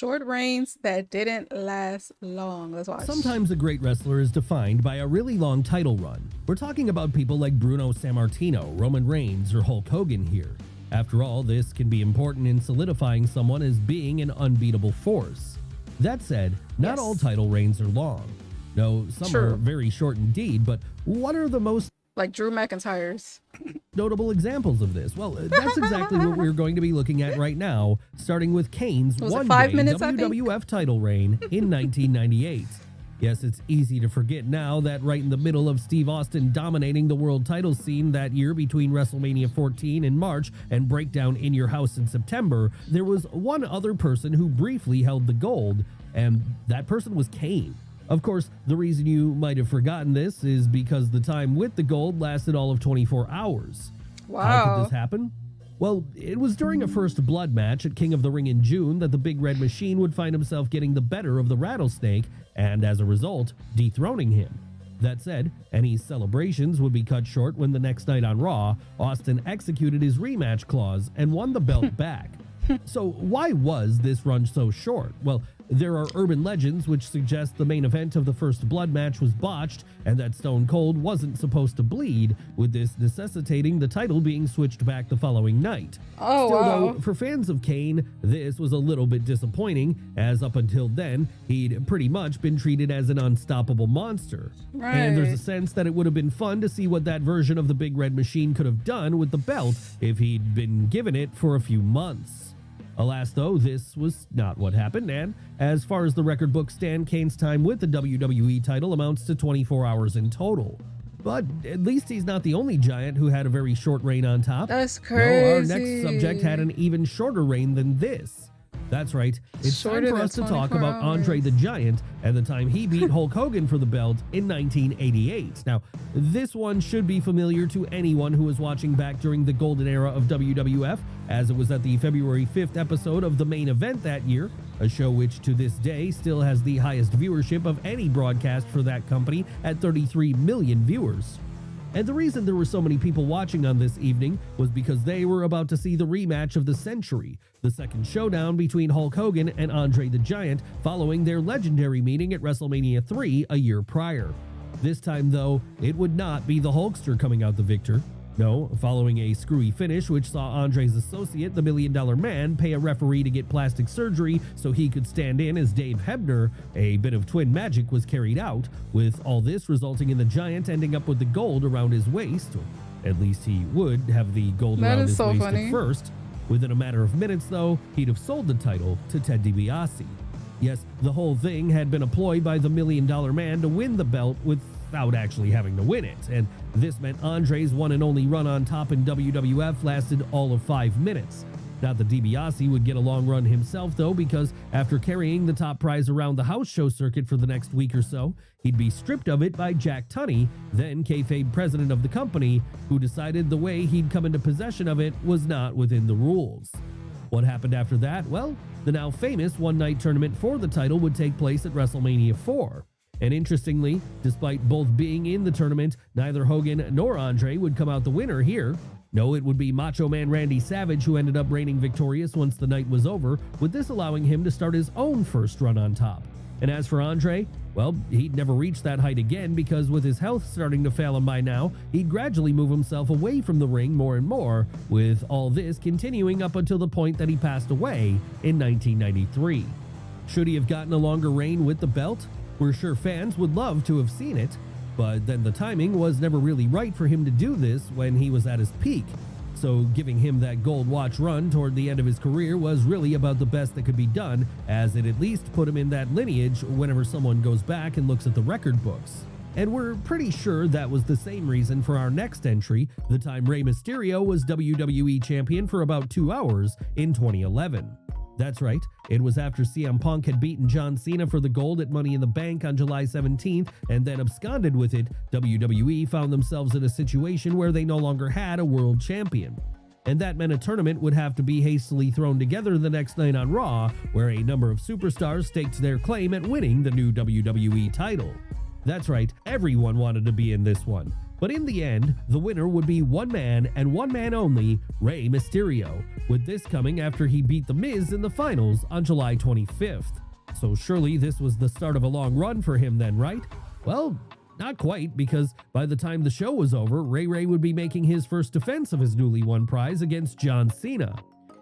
Short reigns that didn't last long. Let's watch. Sometimes a great wrestler is defined by a really long title run. We're talking about people like Bruno Sammartino, Roman Reigns, or Hulk Hogan here. After all, this can be important in solidifying someone as being an unbeatable force. That said, not all title reigns are long. No, some are very short indeed, but what are the most like Drew McIntyre's notable examples of this? Well, that's exactly what we're going to be looking at right now, starting with Kane's one-day WWF title reign in 1998. Yes, it's easy to forget now that right in the middle of Steve Austin dominating the world title scene that year between WrestleMania 14 in March and Breakdown in Your House in September, there was one other person who briefly held the gold, and that person was Kane. Of course, the reason you might have forgotten this is because the time with the gold lasted all of 24 hours. Wow. How could this happen? Well, it was during a first blood match at King of the Ring in June that the Big Red Machine would find himself getting the better of the Rattlesnake and, as a result, dethroning him. That said, any celebrations would be cut short when the next night on Raw, Austin executed his rematch clause and won the belt back. So why was this run so short? Well, there are urban legends which suggest the main event of the first blood match was botched and that Stone Cold wasn't supposed to bleed, with this necessitating the title being switched back the following night. Oh, Still, wow. though, for fans of Kane, this was a little bit disappointing, as up until then, he'd pretty much been treated as an unstoppable monster. Right. And there's a sense that it would have been fun to see what that version of the Big Red Machine could have done with the belt if he'd been given it for a few months. Alas, though, this was not what happened, and as far as the record books stand, Kane's time with the WWE title amounts to 24 hours in total. But at least he's not the only giant who had a very short reign on top. That's crazy. No, our next subject had an even shorter reign than this. That's right, it's time for us to talk about Andre the Giant and the time he beat Hulk Hogan for the belt in 1988. Now, this one should be familiar to anyone who was watching back during the golden era of WWF, as it was at the February 5th episode of The Main Event that year, a show which to this day still has the highest viewership of any broadcast for that company at 33 million viewers. And the reason there were so many people watching on this evening was because they were about to see the rematch of the century, the second showdown between Hulk Hogan and Andre the Giant following their legendary meeting at WrestleMania 3 a year prior. This time, though, it would not be the Hulkster coming out the victor. No, following a screwy finish which saw Andre's associate, the $1 Million Man, pay a referee to get plastic surgery so he could stand in as Dave Hebner, a bit of twin magic was carried out, with all this resulting in the Giant ending up with the gold around his waist. Or at least he would have the gold around his waist at first. Within a matter of minutes, though, he'd have sold the title to Ted DiBiase. Yes, the whole thing had been a ploy by the $1 Million Man to win the belt without actually having to win it, and this meant Andre's one and only run on top in WWF lasted all of 5 minutes. Not that DiBiase would get a long run himself, though, because after carrying the top prize around the house show circuit for the next week or so, he'd be stripped of it by Jack Tunney, then kayfabe president of the company, who decided the way he'd come into possession of it was not within the rules. What happened after that? Well, the now famous one-night tournament for the title would take place at WrestleMania 4. And interestingly, despite both being in the tournament, neither Hogan nor Andre would come out the winner here. No, it would be Macho Man Randy Savage who ended up reigning victorious once the night was over, with this allowing him to start his own first run on top. And as for Andre, well, he'd never reach that height again because with his health starting to fail him by now, he'd gradually move himself away from the ring more and more, with all this continuing up until the point that he passed away in 1993. Should he have gotten a longer reign with the belt? We're sure fans would love to have seen it, but then the timing was never really right for him to do this when he was at his peak. So giving him that gold watch run toward the end of his career was really about the best that could be done, as it at least put him in that lineage whenever someone goes back and looks at the record books. And we're pretty sure that was the same reason for our next entry, the time Rey Mysterio was WWE Champion for about 2 hours in 2011. That's right, it was after CM Punk had beaten John Cena for the gold at Money in the Bank on July 17th and then absconded with it, WWE found themselves in a situation where they no longer had a world champion. And that meant a tournament would have to be hastily thrown together the next night on Raw, where a number of superstars staked their claim at winning the new WWE title. That's right, everyone wanted to be in this one. But in the end, the winner would be one man and one man only, Rey Mysterio, with this coming after he beat The Miz in the finals on July 25th. So surely this was the start of a long run for him then, right? Well, not quite, because by the time the show was over, Rey would be making his first defense of his newly won prize against John Cena.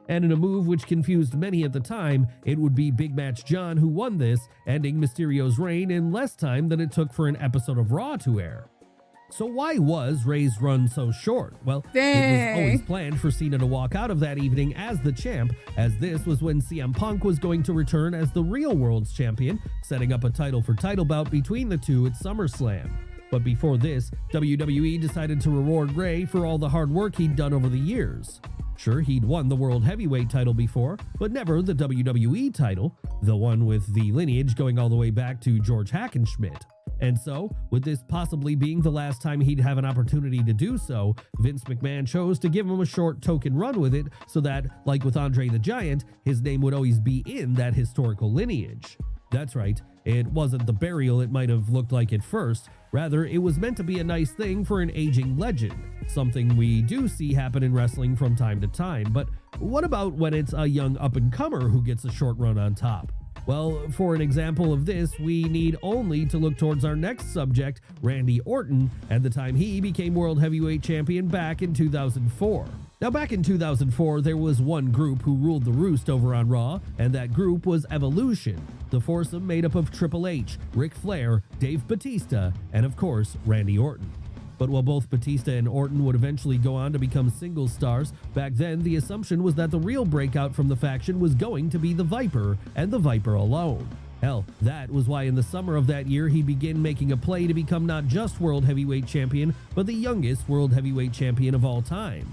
And in a move which confused many at the time, it would be Big Match John who won this, ending Mysterio's reign in less time than it took for an episode of Raw to air. So why was Rey's run so short? Well, it was always planned for Cena to walk out of that evening as the champ, as this was when CM Punk was going to return as the real World's Champion, setting up a title-for-title bout between the two at SummerSlam. But before this, WWE decided to reward Rey for all the hard work he'd done over the years. Sure, he'd won the World Heavyweight title before, but never the WWE title, the one with the lineage going all the way back to George Hackenschmidt. And so, with this possibly being the last time he'd have an opportunity to do so, Vince McMahon chose to give him a short token run with it so that, like with Andre the Giant, his name would always be in that historical lineage. That's right, it wasn't the burial it might have looked like at first, rather it was meant to be a nice thing for an aging legend, something we do see happen in wrestling from time to time. But what about when it's a young up-and-comer who gets a short run on top? Well, for an example of this, we need only to look towards our next subject, Randy Orton, and the time he became World Heavyweight Champion back in 2004. Now, back in 2004, there was one group who ruled the roost over on Raw, and that group was Evolution, the foursome made up of Triple H, Ric Flair, Dave Bautista, and of course, Randy Orton. But while both Batista and Orton would eventually go on to become singles stars, back then the assumption was that the real breakout from the faction was going to be the Viper, and the Viper alone. Hell, that was why in the summer of that year he began making a play to become not just World Heavyweight Champion, but the youngest World Heavyweight Champion of all time.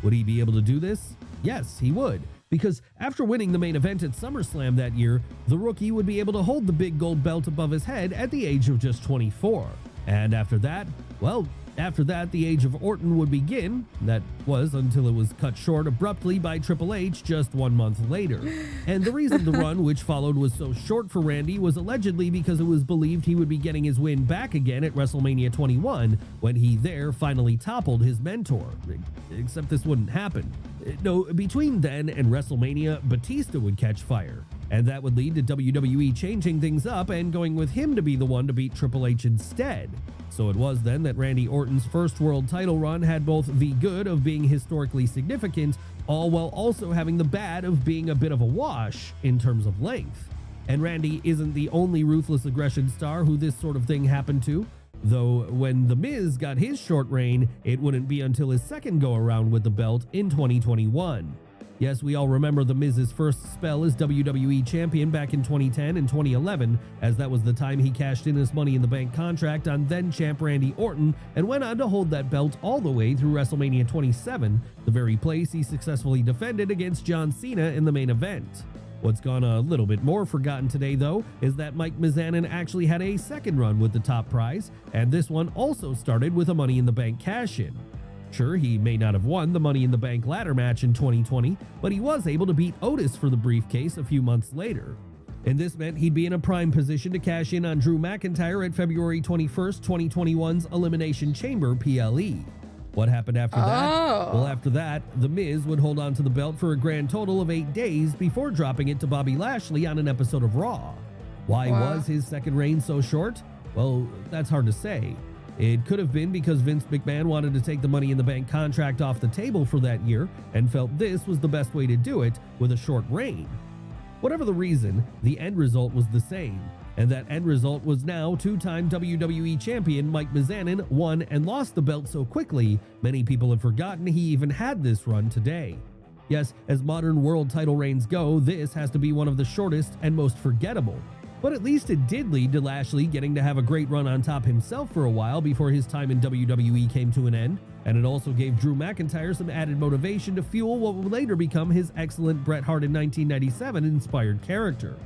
Would he be able to do this? Yes, he would. Because after winning the main event at SummerSlam that year, the rookie would be able to hold the big gold belt above his head at the age of just 24. And after that, well, after that, the age of Orton would begin. That was until it was cut short abruptly by Triple H just 1 month later. And the reason the run which followed was so short for Randy was allegedly because it was believed he would be getting his win back again at WrestleMania 21 when he there finally toppled his mentor. Except this wouldn't happen. No, between then and WrestleMania, Batista would catch fire. And that would lead to WWE changing things up and going with him to be the one to beat Triple H instead. So it was then that Randy Orton's first world title run had both the good of being historically significant, all while also having the bad of being a bit of a wash in terms of length. And Randy isn't the only ruthless aggression star who this sort of thing happened to, though when The Miz got his short reign, it wouldn't be until his second go-around with the belt in 2021. Yes, we all remember The Miz's first spell as WWE Champion back in 2010 and 2011, as that was the time he cashed in his Money in the Bank contract on then-champ Randy Orton and went on to hold that belt all the way through WrestleMania 27, the very place he successfully defended against John Cena in the main event. What's gone a little bit more forgotten today, though, is that Mike Mizanin actually had a second run with the top prize, and this one also started with a Money in the Bank cash-in. Sure, he may not have won the Money in the Bank ladder match in 2020, but he was able to beat Otis for the briefcase a few months later. And this meant he'd be in a prime position to cash in on Drew McIntyre at February 21st, 2021's Elimination Chamber PLE. What happened after that? Well, after that, The Miz would hold on to the belt for a grand total of 8 days before dropping it to Bobby Lashley on an episode of Raw. Why was his second reign so short? Well, that's hard to say. It could have been because Vince McMahon wanted to take the Money in the Bank contract off the table for that year and felt this was the best way to do it with a short reign. Whatever the reason, the end result was the same, and that end result was now two-time WWE Champion Mike Mizanin won and lost the belt so quickly, many people have forgotten he even had this run today. Yes, as modern world title reigns go, this has to be one of the shortest and most forgettable. But at least it did lead to Lashley getting to have a great run on top himself for a while before his time in WWE came to an end, and it also gave Drew McIntyre some added motivation to fuel what would later become his excellent Bret Hart in 1997 inspired character.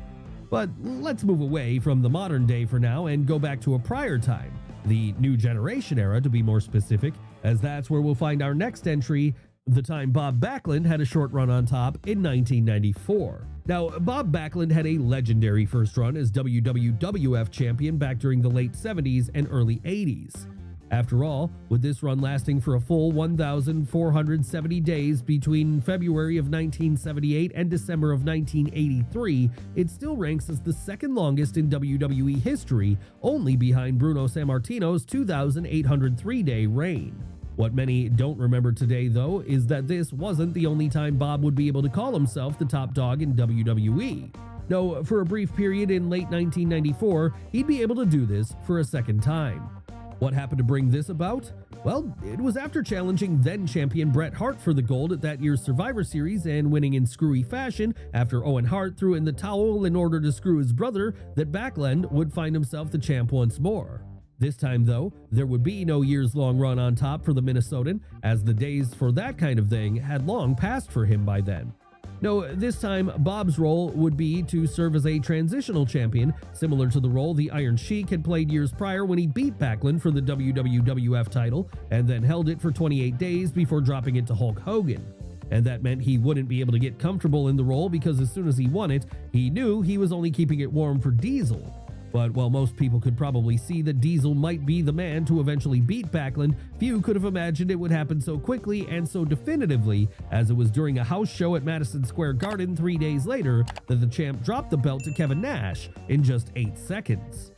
But let's move away from the modern day for now and go back to a prior time, the New Generation era to be more specific, as that's where we'll find our next entry, the time Bob Backlund had a short run on top in 1994. Now, Bob Backlund had a legendary first run as WWF champion back during the late 70s and early 80s. After all, with this run lasting for a full 1,470 days between February of 1978 and December of 1983, it still ranks as the second longest in WWE history, only behind Bruno Sammartino's 2,803-day reign. What many don't remember today, though, is that this wasn't the only time Bob would be able to call himself the top dog in WWE. No, for a brief period in late 1994, he'd be able to do this for a second time. What happened to bring this about? Well, it was after challenging then-champion Bret Hart for the gold at that year's Survivor Series and winning in screwy fashion after Owen Hart threw in the towel in order to screw his brother that Backlund would find himself the champ once more. This time, though, there would be no years-long run on top for the Minnesotan, as the days for that kind of thing had long passed for him by then. No, this time, Bob's role would be to serve as a transitional champion, similar to the role the Iron Sheik had played years prior when he beat Backlund for the WWF title and then held it for 28 days before dropping it to Hulk Hogan. And that meant he wouldn't be able to get comfortable in the role because as soon as he won it, he knew he was only keeping it warm for Diesel. But while most people could probably see that Diesel might be the man to eventually beat Backlund, few could have imagined it would happen so quickly and so definitively, as it was during a house show at Madison Square Garden 3 days later that the champ dropped the belt to Kevin Nash in just 8 seconds.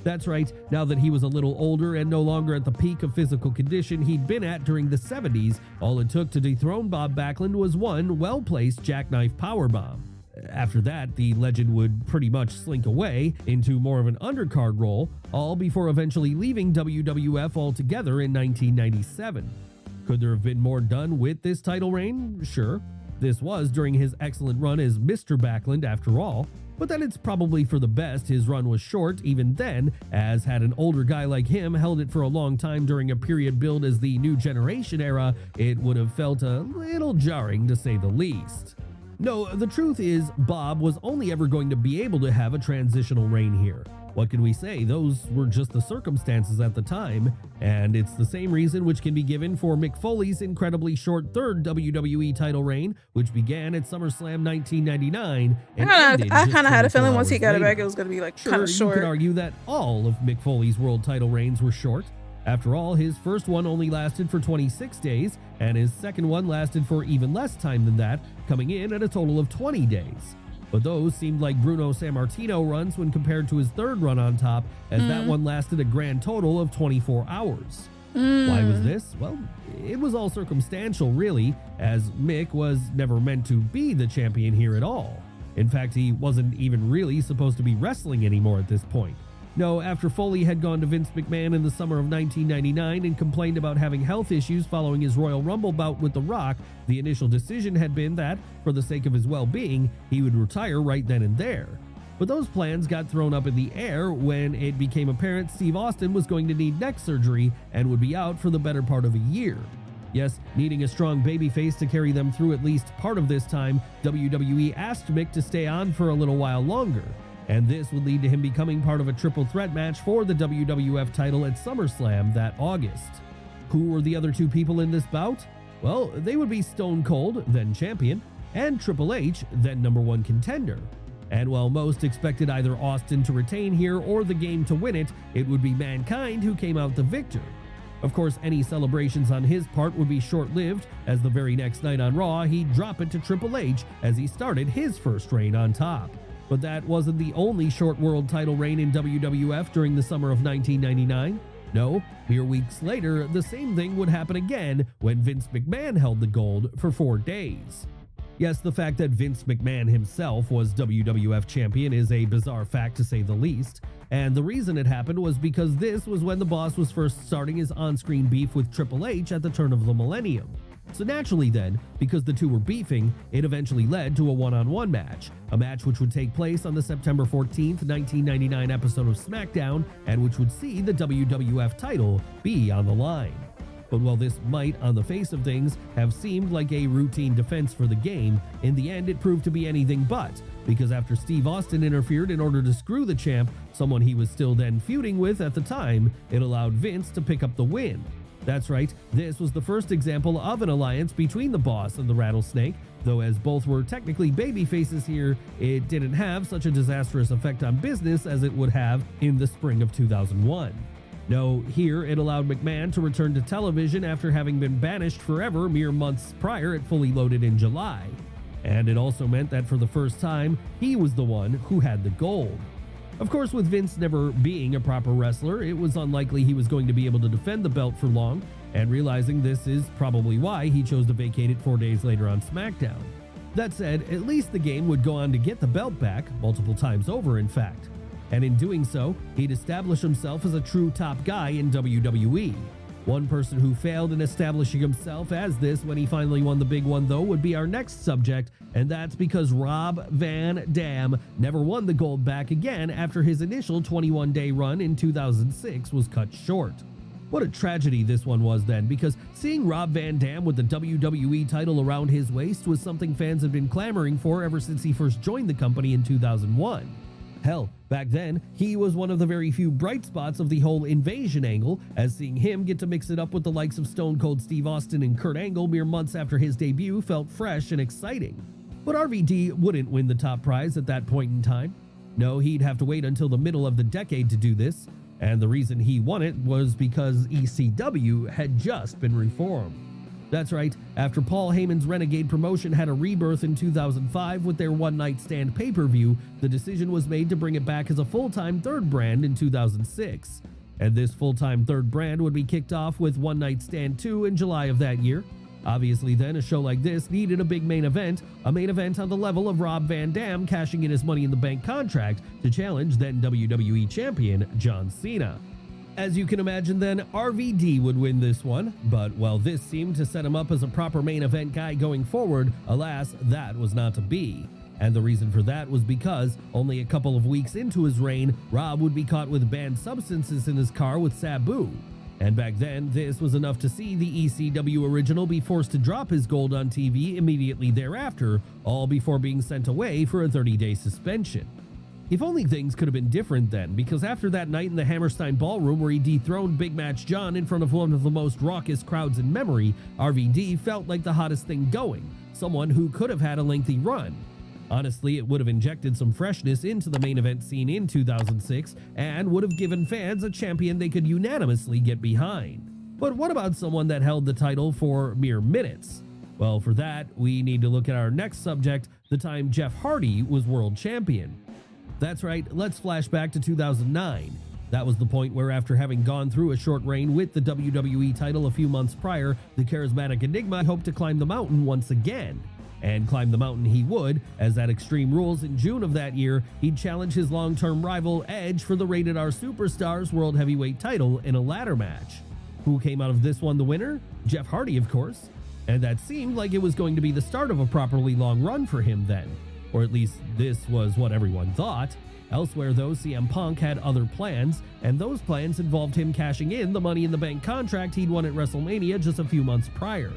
That's right, now that he was a little older and no longer at the peak of physical condition he'd been at during the 70s, all it took to dethrone Bob Backlund was one well-placed jackknife powerbomb. After that, the legend would pretty much slink away into more of an undercard role, all before eventually leaving WWF altogether in 1997. Could there have been more done with this title reign? Sure. This was during his excellent run as Mr. Backlund after all, but then it's probably for the best his run was short even then, as had an older guy like him held it for a long time during a period billed as the New Generation era, it would have felt a little jarring to say the least. No, the truth is, Bob was only ever going to be able to have a transitional reign here. What can we say? Those were just the circumstances at the time, and it's the same reason which can be given for Mick Foley's incredibly short third WWE title reign, which began at SummerSlam 1999 and I kind of had a feeling once he got later. it back, it was going to be like kind of short. You could argue that all of Mick Foley's world title reigns were short. After all, his first one only lasted for 26 days, and his second one lasted for even less time than that, coming in at a total of 20 days. But those seemed like Bruno Sammartino runs when compared to his third run on top, as that one lasted a grand total of 24 hours. Why was this? Well, it was all circumstantial, really, as Mick was never meant to be the champion here at all. In fact, he wasn't even really supposed to be wrestling anymore at this point. No, after Foley had gone to Vince McMahon in the summer of 1999 and complained about having health issues following his Royal Rumble bout with The Rock, the initial decision had been that, for the sake of his well-being, he would retire right then and there. But those plans got thrown up in the air when it became apparent Steve Austin was going to need neck surgery and would be out for the better part of a year. Yes, needing a strong babyface to carry them through at least part of this time, WWE asked Mick to stay on for a little while longer. And this would lead to him becoming part of a triple threat match for the WWF title at SummerSlam that August. Who were the other two people in this bout? Well, they would be Stone Cold, then champion, and Triple H, then #1 contender. And while most expected either Austin to retain here or the Game to win it, it would be Mankind who came out the victor. Of course, any celebrations on his part would be short-lived, as the very next night on Raw, he'd drop it to Triple H as he started his first reign on top. But that wasn't the only short world title reign in WWF during the summer of 1999. No, mere weeks later, the same thing would happen again when Vince McMahon held the gold for 4 days. Yes, the fact that Vince McMahon himself was WWF champion is a bizarre fact to say the least, and the reason it happened was because this was when the boss was first starting his on-screen beef with Triple H at the turn of the millennium. So naturally then, because the two were beefing, it eventually led to a one-on-one match, a match which would take place on the September 14th, 1999 episode of SmackDown, and which would see the WWF title be on the line. But while this might, on the face of things, have seemed like a routine defense for the Game, in the end it proved to be anything but, because after Steve Austin interfered in order to screw the champ, someone he was still then feuding with at the time, it allowed Vince to pick up the win. That's right, this was the first example of an alliance between the Boss and the Rattlesnake, though as both were technically babyfaces here, it didn't have such a disastrous effect on business as it would have in the spring of 2001. No, here it allowed McMahon to return to television after having been banished forever mere months prior at Fully Loaded in July. And it also meant that for the first time, he was the one who had the gold. Of course, with Vince never being a proper wrestler, it was unlikely he was going to be able to defend the belt for long, and realizing this is probably why he chose to vacate it 4 days later on SmackDown. That said, at least the game would go on to get the belt back, multiple times over in fact. And in doing so, he'd establish himself as a true top guy in WWE. One person who failed in establishing himself as this when he finally won the big one, though, would be our next subject, and that's because Rob Van Dam never won the gold back again after his initial 21-day run in 2006 was cut short. What a tragedy this one was then, because seeing Rob Van Dam with the WWE title around his waist was something fans had been clamoring for ever since he first joined the company in 2001. Hell, back then, he was one of the very few bright spots of the whole invasion angle, as seeing him get to mix it up with the likes of Stone Cold Steve Austin and Kurt Angle mere months after his debut felt fresh and exciting. But RVD wouldn't win the top prize at that point in time. No, he'd have to wait until the middle of the decade to do this, and the reason he won it was because ECW had just been reformed. That's right, after Paul Heyman's Renegade promotion had a rebirth in 2005 with their One Night Stand pay-per-view, the decision was made to bring it back as a full-time third brand in 2006. And this full-time third brand would be kicked off with One Night Stand 2 in July of that year. Obviously then, a show like this needed a big main event, a main event on the level of Rob Van Dam cashing in his Money in the Bank contract to challenge then WWE Champion John Cena. As you can imagine then, RVD would win this one, but while this seemed to set him up as a proper main event guy going forward, alas, that was not to be. And the reason for that was because, only a couple of weeks into his reign, Rob would be caught with banned substances in his car with Sabu. And back then, this was enough to see the ECW original be forced to drop his gold on TV immediately thereafter, all before being sent away for a 30-day suspension. If only things could have been different then, because after that night in the Hammerstein Ballroom where he dethroned Big Match John in front of one of the most raucous crowds in memory, RVD felt like the hottest thing going, someone who could have had a lengthy run. Honestly, it would have injected some freshness into the main event scene in 2006 and would have given fans a champion they could unanimously get behind. But what about someone that held the title for mere minutes? Well, for that, we need to look at our next subject, the time Jeff Hardy was world champion. That's right, let's flash back to 2009. That was the point where, after having gone through a short reign with the WWE title a few months prior, the charismatic Enigma hoped to climb the mountain once again. And climb the mountain he would, as at Extreme Rules in June of that year, he'd challenge his long-term rival Edge for the Rated R Superstars World Heavyweight title in a ladder match. Who came out of this one the winner? Jeff Hardy, of course. And that seemed like it was going to be the start of a properly long run for him then. Or at least this was what everyone thought. Elsewhere though, CM Punk had other plans, and those plans involved him cashing in the Money in the Bank contract he'd won at WrestleMania just a few months prior.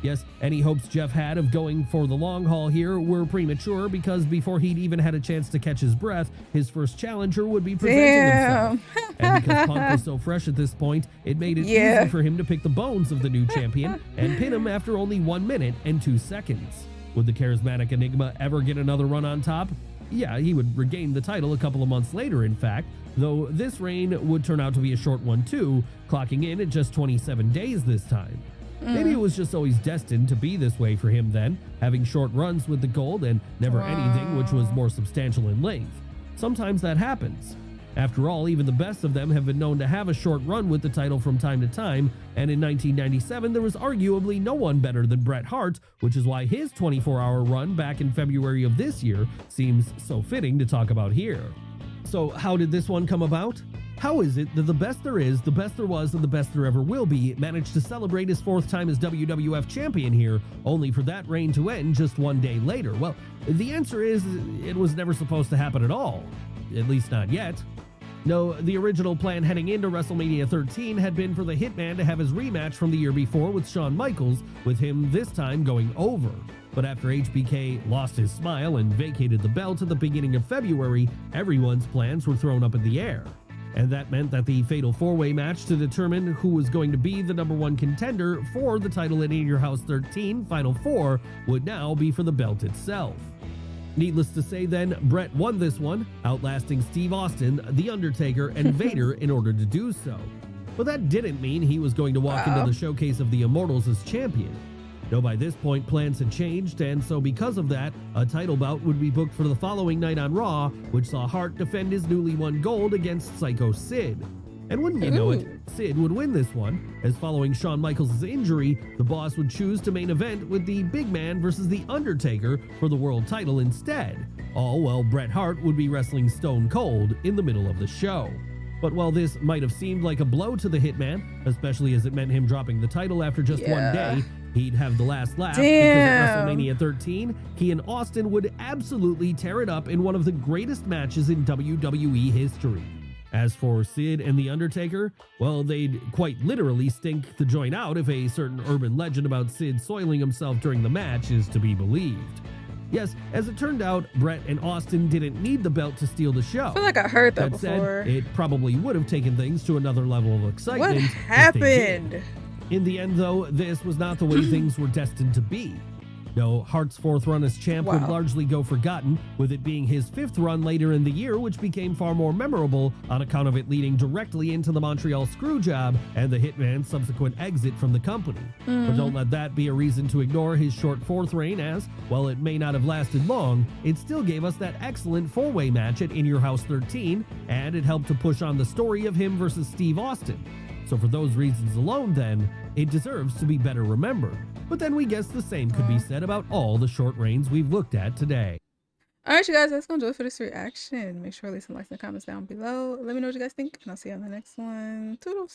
Yes, any hopes Jeff had of going for the long haul here were premature, because before he'd even had a chance to catch his breath, his first challenger would be presenting himself. And because Punk was so fresh at this point, it made it easy for him to pick the bones of the new champion and pin him after only 1 minute and 2 seconds. Would the charismatic Enigma ever get another run on top? Yeah, he would regain the title a couple of months later, in fact, though this reign would turn out to be a short one too, clocking in at just 27 days this time. Maybe it was just always destined to be this way for him then, having short runs with the gold and never anything which was more substantial in length. Sometimes that happens. After all, even the best of them have been known to have a short run with the title from time to time, and in 1997 there was arguably no one better than Bret Hart, which is why his 24-hour run back in February of this year seems so fitting to talk about here. So how did this one come about? How is it that the best there is, the best there was, and the best there ever will be managed to celebrate his 4th time as WWF champion here, only for that reign to end just 1 day later? Well, the answer is it was never supposed to happen at all. At least not yet. No, the original plan heading into WrestleMania 13 had been for the Hitman to have his rematch from the year before with Shawn Michaels, with him this time going over. But after HBK lost his smile and vacated the belt at the beginning of February, everyone's plans were thrown up in the air. And that meant that the Fatal 4-Way match to determine who was going to be the #1 contender for the title in In Your House 13 Final 4 would now be for the belt itself. Needless to say then, Bret won this one, outlasting Steve Austin, The Undertaker, and Vader in order to do so. but that didn't mean he was going to walk into the showcase of the Immortals as champion. No, by this point, plans had changed, and so because of that, a title bout would be booked for the following night on Raw, which saw Hart defend his newly won gold against Psycho Sid. And wouldn't you know it, Sid would win this one, as following Shawn Michaels' injury, the boss would choose to main event with the Big Man versus The Undertaker for the world title instead, all while Bret Hart would be wrestling Stone Cold in the middle of the show. But while this might have seemed like a blow to the Hitman, especially as it meant him dropping the title after just one day, he'd have the last laugh because at WrestleMania 13, he and Austin would absolutely tear it up in one of the greatest matches in WWE history. As for Sid and The Undertaker, well, they'd quite literally stink the joint out if a certain urban legend about Sid soiling himself during the match is to be believed. Yes, as it turned out, Bret and Austin didn't need the belt to steal the show. I feel like I heard that Said, before. it probably would have taken things to another level of excitement. What happened? In the end, though, this was not the way things were destined to be. No, Hart's fourth run as champ would largely go forgotten, with it being his fifth run later in the year, which became far more memorable on account of it leading directly into the Montreal Screwjob and the Hitman's subsequent exit from the company. But don't let that be a reason to ignore his short fourth reign, as, while it may not have lasted long, it still gave us that excellent four-way match at In Your House 13, and it helped to push on the story of him versus Steve Austin. So for those reasons alone, then, it deserves to be better remembered. But then we guess the same could be said about all the short reigns we've looked at today. All right, you guys, that's going to do it for this reaction. Make sure to leave some likes in the comments down below. Let me know what you guys think, and I'll see you on the next one. Toodles.